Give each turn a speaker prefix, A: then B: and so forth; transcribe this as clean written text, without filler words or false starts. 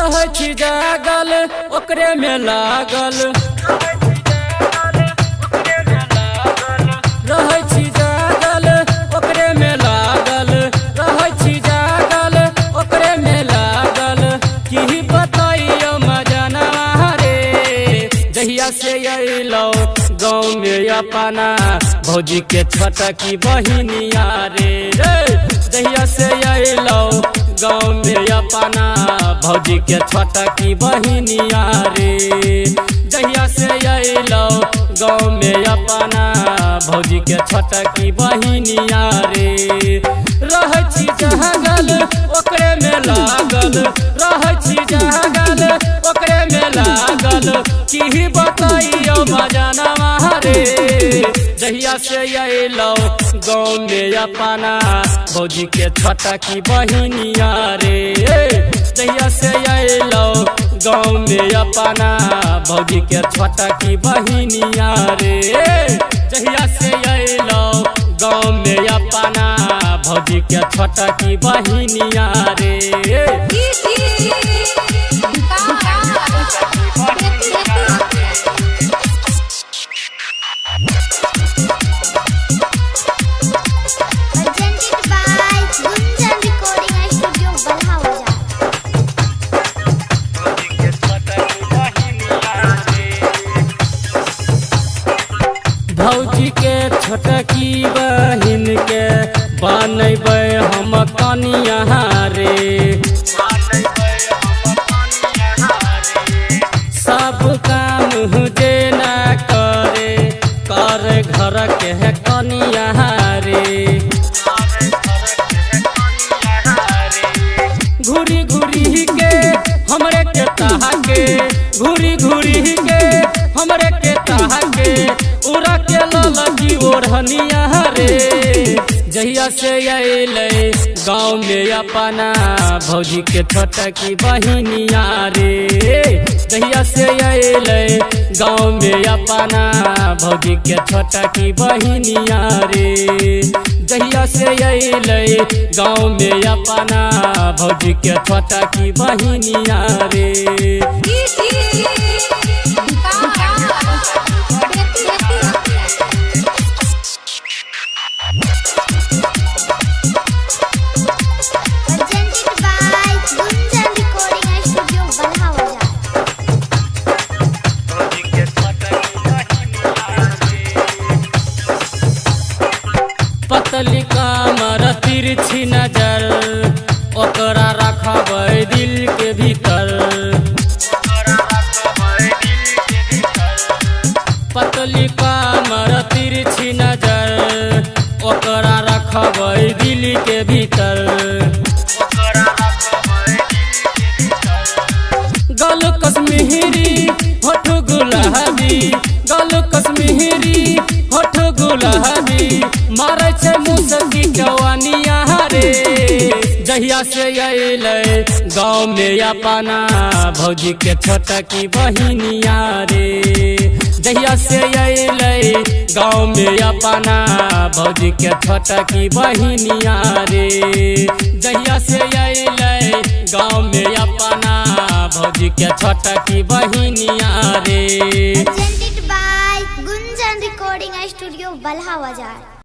A: रहे छी जागल ओकरे में लागल, रहे छी जागल ओकरे में लागल, रहे छी जागल ओकरे में लागल। की बताइयो मजनवा रे जहिया से अइलो गाँव में अपना भौजी के छोटकी बहिनिया रे, जहिया से अइलो गाँव में अपना भौजी के छोटकी बहिनिया रे, जहिया से अइलो गाँव में अपना भौजी के छोटकी बहिनिया रे। रहे छी जागल ओकरे में लागल, रहे छी जागल ओकरे में लागल। की बताइयो मजनवा रे जहिया से अइलो गाँव में अपना भौजी के छोटकी बहिनिया रे, जहिया से अइलो गाँव में अपना भौजी के छोटकी बहिनिया रे, जहिया से अइलो गाँव में अपना भौजी के छोटकी बहिनिया रे। भौजी के छोटकी बहिन के बनैबै हम कनिया रे, सब काम जे ना करे कर घर के कनिया रे। घूरी घूरी के हमरे के ताके, घूरी घूरी के हमरे के ताके उड़ा के ललकी ओढ़निया रे, जहिया से अइले गाँव में अपना भौजी के छोटकी बहिनिया रे, जहिया से अइले गाँव में अपना भौजी के छोटकी बहिनिया रे, जहिया से अइले गाँव में अपना भौजी के छोटकी बहिनिया रे। पतली कमर तिरछी नजर ओकरा रखबै दिल के भीतर, पतली कमर तिरछी नजर ओकरा रखबै दिल के भीतर। गल कश्मीरी होठ गुलाबी, गल कश्मीरी होठ गुलाबी मारै छै मुसकी जवानिया रे, जहिया से अइले गाँव में अपना भौजी के छोटकी बहिनिया रे, जहिया से अइले गाँव में अपना भौजी के छोटकी बहिनिया रे, जहिया से अइले गाँव में अपना भौजी के छोटकी बहिनिया रे।
B: Presented by Gunjan Recording Studio, Balha Bazaar।